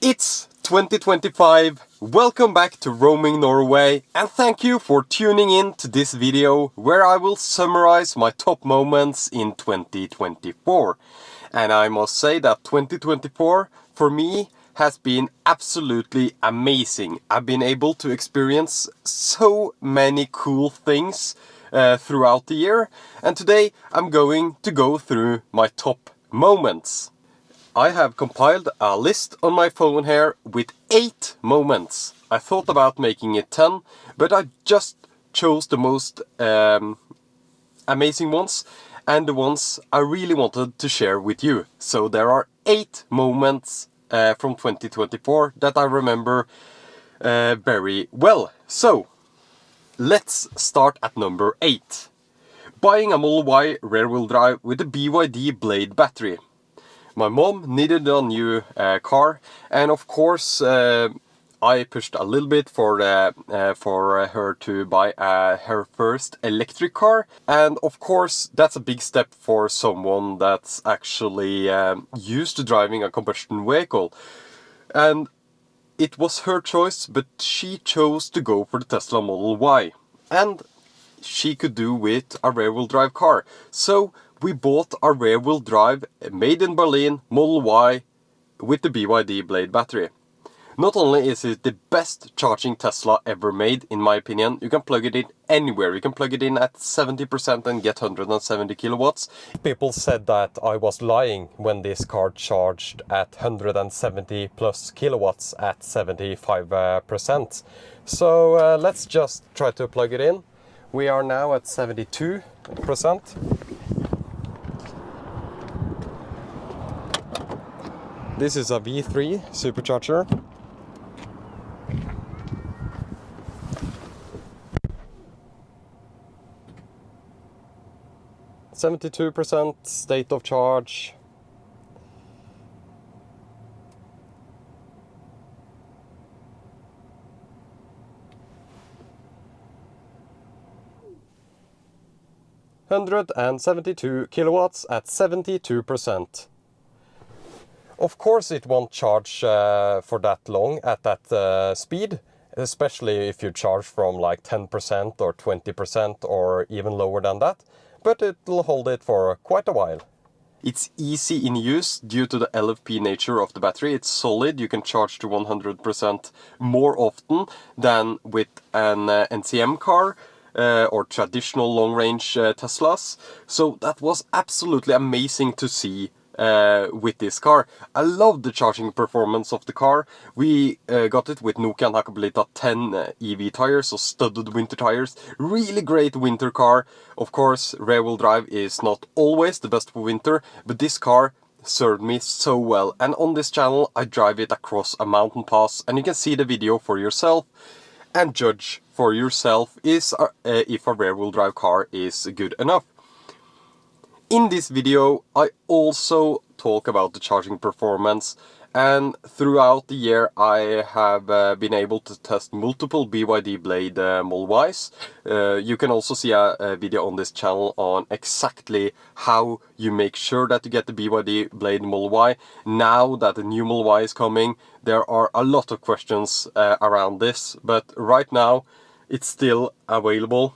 It's 2025, welcome back to Roaming Norway, and thank you for tuning in to this video where I will summarize my top moments in 2024. And I must say that 2024 for me has been absolutely amazing. I've been able to experience so many cool things throughout the year, and today I'm going to go through my top moments. I have compiled a list on my phone here with 8 moments. I thought about making it 10, but I just chose the most amazing ones and the ones I really wanted to share with you. So there are 8 moments from 2024 that I remember very well. So let's start at number 8. Buying a Model Y rear-wheel drive with a BYD Blade battery. My mom needed a new car, and of course I pushed a little bit for her to buy her first electric car. And of course that's a big step for someone that's actually used to driving a combustion vehicle. And it was her choice, but she chose to go for the Tesla Model Y. And she could do with a rear-wheel drive car. So we bought a rear-wheel drive made in Berlin Model Y with the BYD Blade battery. Not only is it the best charging Tesla ever made, in my opinion, you can plug it in anywhere. You can plug it in at 70% and get 170 kilowatts. People said that I was lying when this car charged at 170 plus kilowatts at 75%. So let's just try to plug it in. We are now at 72%. This is a V3 supercharger. %, state of charge. (172 kilowatts at 72%. Of course it won't charge for that long at that speed, especially if you charge from like 10% or 20% or even lower than that, but it'll hold it for quite a while. It's easy in use due to the LFP nature of the battery. It's solid, you can charge to 100% more often than with an NCM car. Or traditional long-range Teslas. So that was absolutely amazing to see with this car. I love the charging performance of the car. We got it with Nokian Hakkapeliitta 10 EV tires, so studded winter tires. Really great winter car. Of course, rear-wheel drive is not always the best for winter, but this car served me so well. And on this channel I drive it across a mountain pass, and you can see the video for yourself and judge for yourself if a rear-wheel drive car is good enough. In this video I also talk about the charging performance, and throughout the year I have been able to test multiple BYD Blade Model Ys. You can also see a video on this channel on exactly how you make sure that you get the BYD Blade Model Y. Now that the new Model Y is coming, there are a lot of questions around this, but right now it's still available.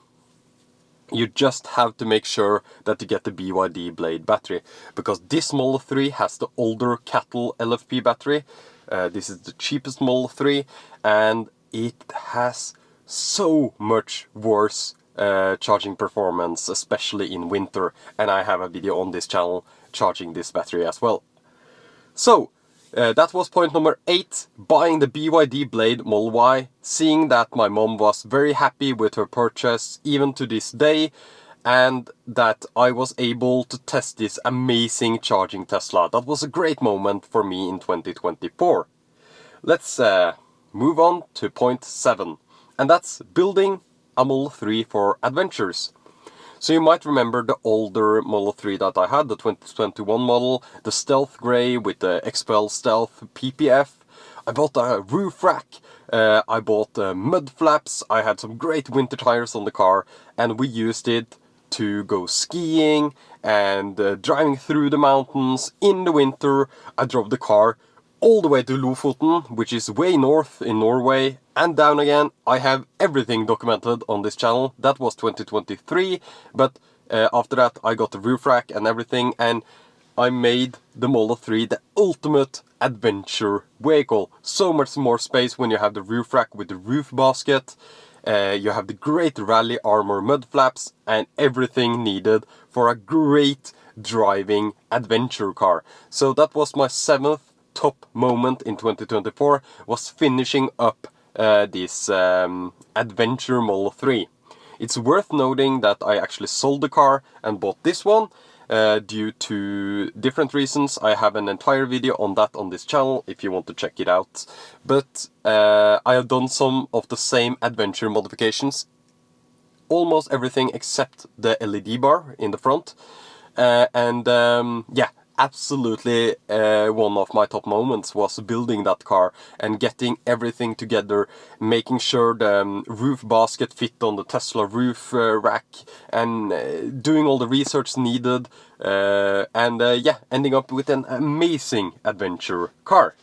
You just have to make sure that you get the BYD Blade battery, because this Model 3 has the older CATL LFP battery. This is the cheapest Model 3, and it has so much worse charging performance, especially in winter, and I have a video on this channel charging this battery as well. So that was point number 8, buying the BYD Blade Model Y, seeing that my mom was very happy with her purchase even to this day, and that I was able to test this amazing charging Tesla. That was a great moment for me in 2024. Let's move on to point 7, and that's building a Model 3 for adventures. So you might remember the older Model 3 that I had, the 2021 model, the Stealth Grey with the XPEL Stealth PPF. I bought a roof rack, I bought mud flaps, I had some great winter tires on the car, and we used it to go skiing and driving through the mountains in the winter. I drove the car all the way to Lofoten, which is way north in Norway, and down again. I have everything documented on this channel. That was 2023, but after that I got the roof rack and everything, and I made the Model 3 the ultimate adventure vehicle. So much more space when you have the roof rack with the roof basket. You have the great rally armor mud flaps and everything needed for a great driving adventure car. So that was my 7th top moment in 2024, was finishing up this adventure Model 3. It's worth noting that I actually sold the car and bought this one due to different reasons. I have an entire video on that on this channel if you want to check it out. But I have done some of the same adventure modifications. Almost everything except the LED bar in the front. Yeah, absolutely one of my top moments was building that car and getting everything together, making sure the roof basket fit on the Tesla roof rack, and doing all the research needed, yeah, ending up with an amazing adventure car.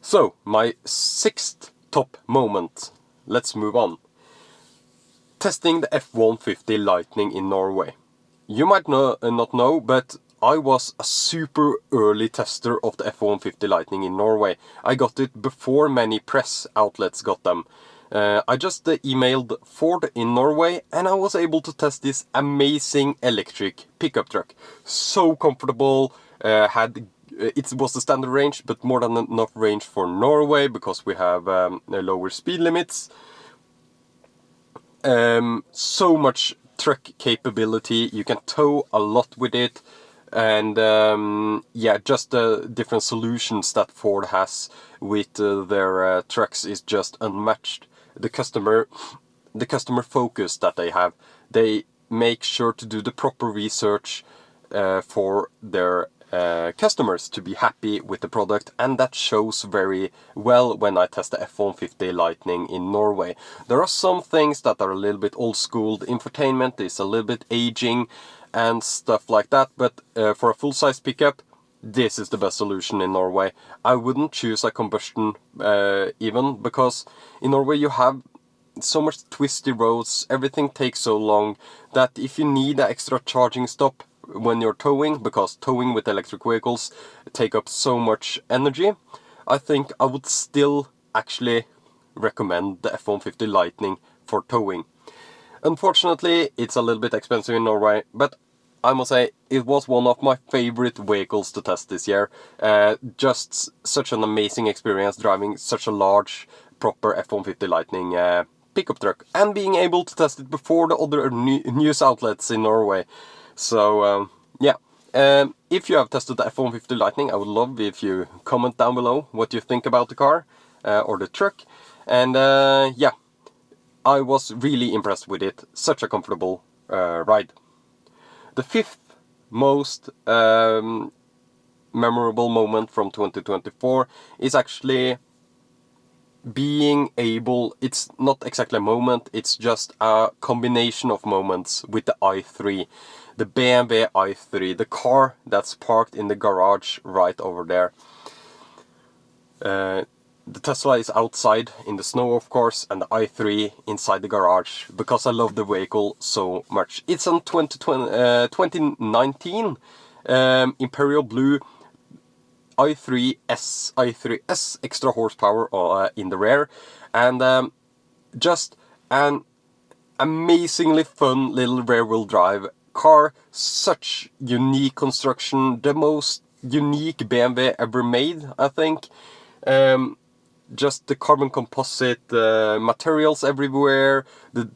So, my 6th top moment. Let's move on. Testing the F-150 Lightning in Norway. You might not know, but I was a super early tester of the F-150 Lightning in Norway. I got it before many press outlets got them. I just emailed Ford in Norway and I was able to test this amazing electric pickup truck. So comfortable, it was the standard range, but more than enough range for Norway because we have lower speed limits. So much truck capability, you can tow a lot with it, and yeah, just the different solutions that Ford has with their trucks is just unmatched. The customer focus that they have, they make sure to do the proper research for their customers to be happy with the product, and that shows very well when I test the F-150 Lightning in Norway. There are some things that are a little bit old school, the infotainment is a little bit aging and stuff like that, but for a full-size pickup, this is the best solution in Norway. I wouldn't choose a combustion even, because in Norway you have so much twisty roads, everything takes so long that if you need an extra charging stop when you're towing, because towing with electric vehicles take up so much energy, I think I would still actually recommend the F-150 Lightning for towing. Unfortunately, it's a little bit expensive in Norway, but I must say it was one of my favorite vehicles to test this year. Just such an amazing experience driving such a large, proper F-150 Lightning pickup truck, and being able to test it before the other news outlets in Norway. So yeah, if you have tested the F-150 Lightning, I would love if you comment down below what you think about the car or the truck. And yeah, I was really impressed with it. Such a comfortable ride. The 5th most memorable moment from 2024 is actually being able, it's not exactly a moment, it's just a combination of moments with the i3. The BMW i3, the car that's parked in the garage right over there. The Tesla is outside in the snow, of course, and the i3 inside the garage, because I love the vehicle so much. It's on 2019 Imperial Blue i3S extra horsepower in the rear, and just an amazingly fun little rear-wheel drive car. Such unique construction, the most unique BMW ever made, I think. Just the carbon composite materials everywhere, the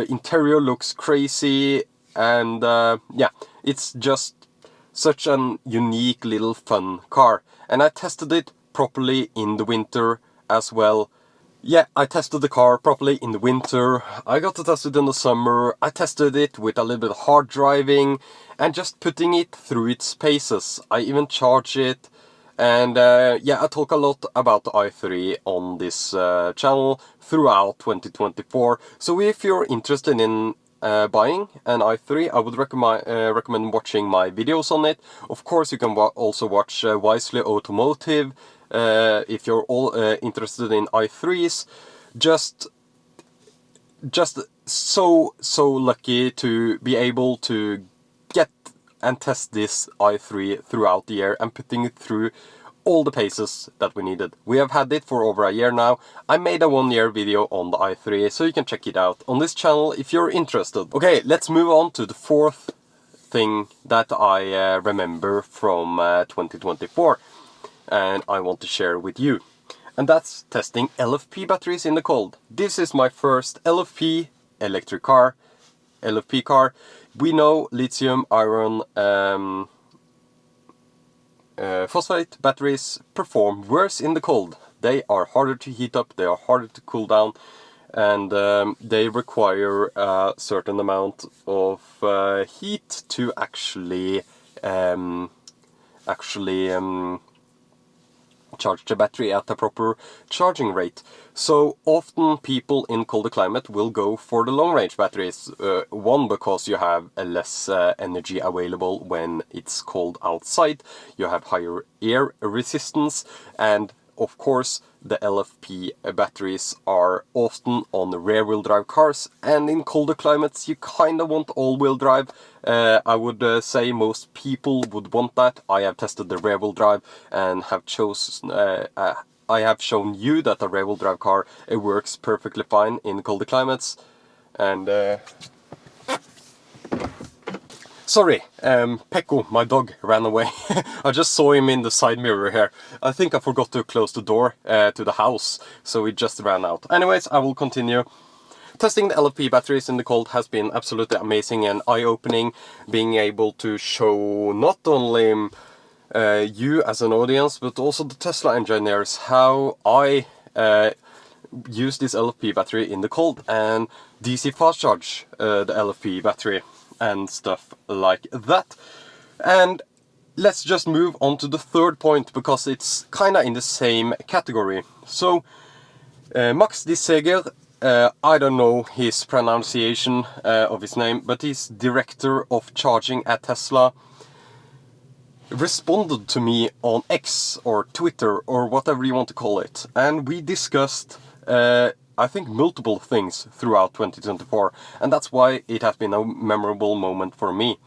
interior looks crazy, and yeah, it's just such an unique little fun car. And I tested it properly in the winter as well. Yeah, I tested the car properly in the winter, I got to test it in the summer, I tested it with a little bit of hard driving and just putting it through its paces. I even charged it, and yeah, I talk a lot about the i3 on this channel throughout 2024. So if you're interested in buying an i3, I would recommend watching my videos on it. Of course, you can also watch Wisely Automotive if you're all interested in i3s. Just so lucky to be able to get and test this i3 throughout the year and putting it through all the paces that we needed. We have had it for over a year now. I made a 1-year video on the i3, so you can check it out on this channel if you're interested. Okay, let's move on to the fourth thing that I remember from 2024 and I want to share with you. And that's testing LFP batteries in the cold. This is my first LFP electric car. LFP car. We know lithium iron phosphate batteries perform worse in the cold. They are harder to heat up, they are harder to cool down, and they require a certain amount of heat to actually charge the battery at a proper charging rate. So often people in colder climate will go for the long range batteries. One, because you have less energy available when it's cold outside, you have higher air resistance, and of course the LFP batteries are often on rear-wheel drive cars, and in colder climates you kind of want all-wheel drive. I would say most people would want that. I have tested the rear-wheel drive and have chosen. I have shown you that a rear-wheel drive car works perfectly fine in colder climates. And sorry, Pekko, my dog, ran away. I just saw him in the side mirror here. I think I forgot to close the door to the house, so he just ran out. Anyways, I will continue. Testing the LFP batteries in the cold has been absolutely amazing and eye-opening, being able to show not only you as an audience, but also the Tesla engineers how I use this LFP battery in the cold and DC fast charge the LFP battery and stuff like that. And let's just move on to the third point, because it's kinda in the same category. So Max Disseger, I don't know his pronunciation of his name, but he's director of charging at Tesla, responded to me on X or Twitter or whatever you want to call it, and we discussed I think multiple things throughout 2024, and that's why it has been a memorable moment for me.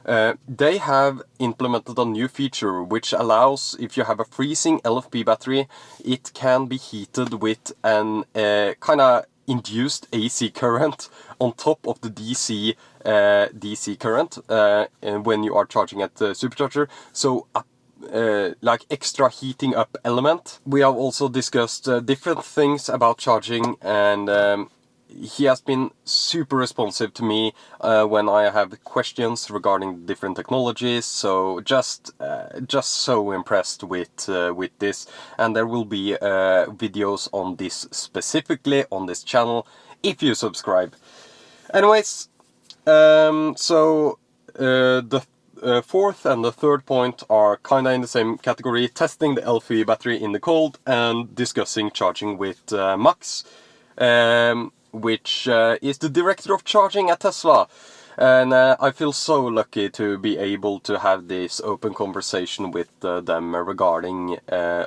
They have implemented a new feature which allows, if you have a freezing LFP battery, it can be heated with an kind of induced AC current on top of the DC current when you are charging at the supercharger. So like extra heating up element. We have also discussed different things about charging, and he has been super responsive to me when I have questions regarding different technologies. So just so impressed with this, and there will be videos on this specifically on this channel if you subscribe. Anyways, so the fourth and the third point are kinda in the same category: testing the LFP battery in the cold and discussing charging with Max, which is the director of charging at Tesla. And I feel so lucky to be able to have this open conversation with them regarding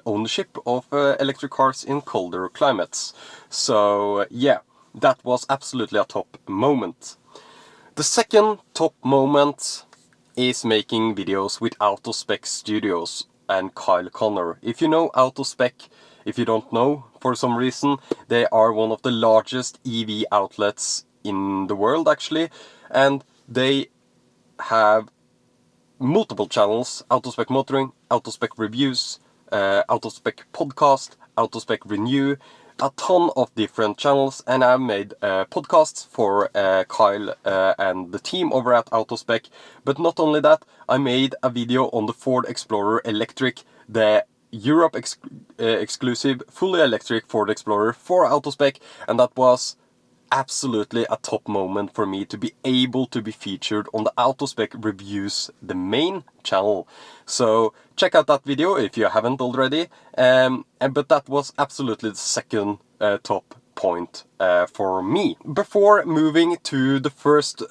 ownership of electric cars in colder climates. So yeah, that was absolutely a top moment. The second top moment is making videos with Autospec Studios and Kyle Connor. If you know Autospec, if you don't know for some reason, they are one of the largest EV outlets in the world actually, and they have multiple channels: Autospec Motoring, Autospec Reviews, Autospec Podcast, Autospec Renew, a ton of different channels, and I've made podcasts for Kyle and the team over at Autospec. But not only that, I made a video on the Ford Explorer Electric, the Europe exclusive fully electric Ford Explorer for Autospec, and that was absolutely a top moment for me to be able to be featured on the Autospec Reviews, the main channel. So check out that video if you haven't already. But that was absolutely the second top point for me. Before moving to the first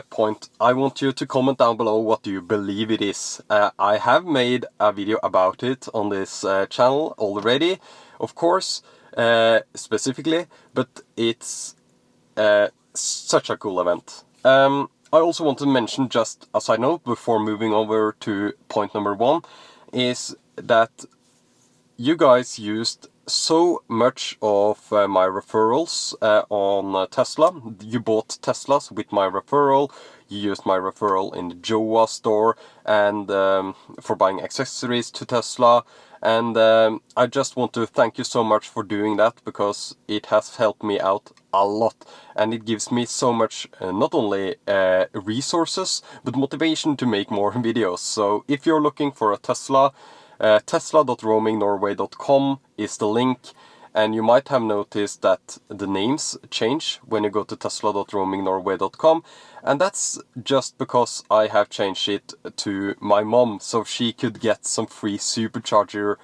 point, I want you to comment down below what you believe it is. I have made a video about it on this channel already, of course, specifically, but it's such a cool event. I also want to mention, just a side note before moving over to point number 1, is that you guys used so much of my referrals on Tesla. You bought Teslas with my referral. You used my referral in the Joa store and for buying accessories to Tesla. And I just want to thank you so much for doing that, because it has helped me out a lot. And it gives me so much, not only resources, but motivation to make more videos. So if you're looking for a Tesla, tesla.roamingnorway.com is the link, and you might have noticed that the names change when you go to tesla.roamingnorway.com, and that's just because I have changed it to my mom, so she could get some free supercharger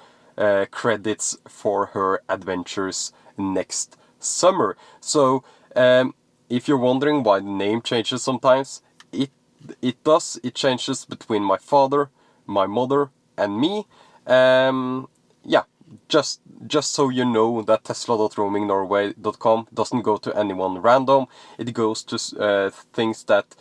credits for her adventures next summer. So if you're wondering why the name changes sometimes, it does. It changes between my father, my mother, and me. Yeah, just so you know that tesla.roamingnorway.com doesn't go to anyone random. It goes to things that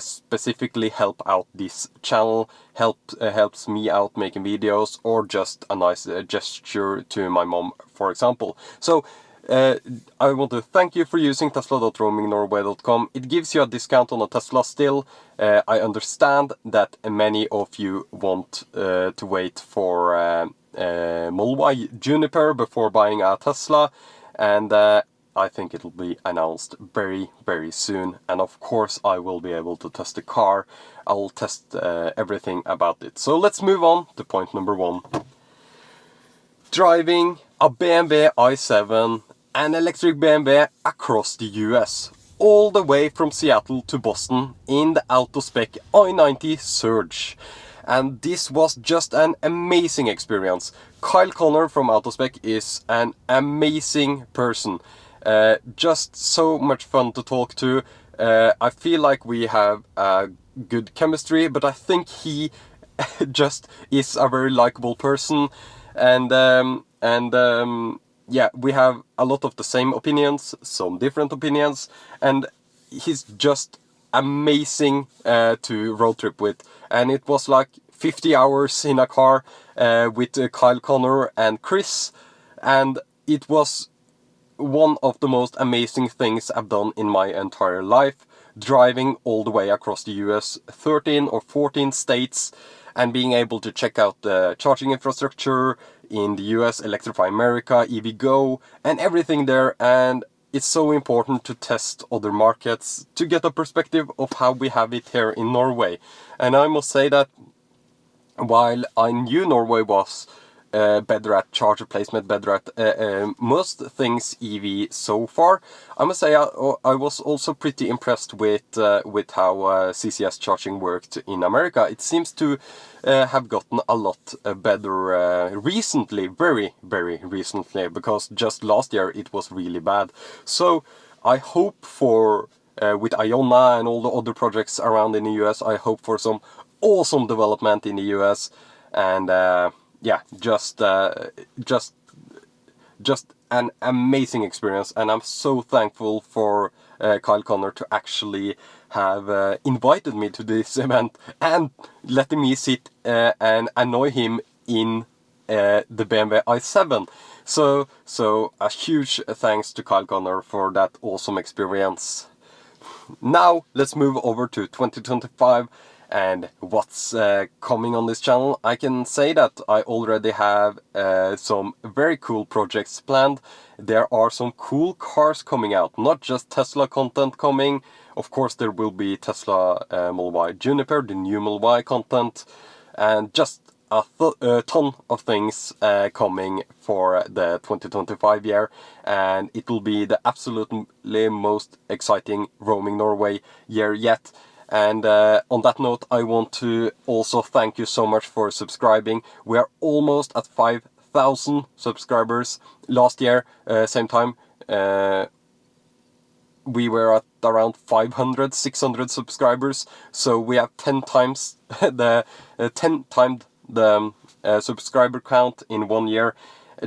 specifically help out this channel, helps me out making videos, or just a nice gesture to my mom, for example. So I want to thank you for using tesla.roamingnorway.com. It gives you a discount on a Tesla still. I understand that many of you want to wait for Molwy Juniper before buying a Tesla, and I think it'll be announced very, very soon. And of course I will be able to test the car. I'll test everything about it. So let's move on to point number 1. Driving a BMW i7, an electric BMW, across the US, all the way from Seattle to Boston in the Autospec i90 Surge. And this was just an amazing experience. Kyle Connor from Autospec is an amazing person. Just so much fun to talk to. I feel like we have a good chemistry, but I think he just is a very likable person. And yeah, we have a lot of the same opinions, some different opinions, and he's just amazing to road trip with. And it was like 50 hours in a car with Kyle Connor and Chris, and it was one of the most amazing things I've done in my entire life, driving all the way across the US, 13 or 14 states, and being able to check out the charging infrastructure in the US, Electrify America, EVgo, and everything there. And it's so important to test other markets to get a perspective of how we have it here in Norway. And I must say that while I knew Norway was better at charger placement, better at most things EV so far, I must say I was also pretty impressed with how CCS charging worked in America. It seems to have gotten a lot better recently, very, very recently, because just last year it was really bad. So I hope for, with Iona and all the other projects around in the US, I hope for some awesome development in the US, and yeah, just an amazing experience. And I'm so thankful for Kyle Connor to actually have invited me to this event and letting me sit and annoy him in the BMW i7. So a huge thanks to Kyle Connor for that awesome experience. Now let's move over to 2025 and what's coming on this channel. I can say that I already have some very cool projects planned. There are some cool cars coming out, not just Tesla content coming. Of course there will be Tesla Model Y Juniper, the new Model Y content, and just a ton of things coming for the 2025 year, and it will be the absolutely most exciting Roaming Norway year yet. And on that note, I want to also thank you so much for subscribing. We are almost at 5,000 subscribers. Last year, same time, we were at around 500, 600 subscribers, so we have 10 times the 10 times the subscriber count in 1 year.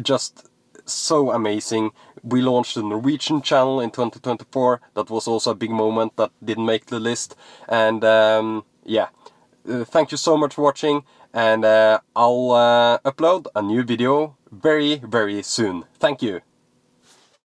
Just so amazing. We launched a Norwegian channel in 2024. That was also a big moment that didn't make the list. And yeah, thank you so much for watching, and I'll upload a new video very, very soon. Thank you.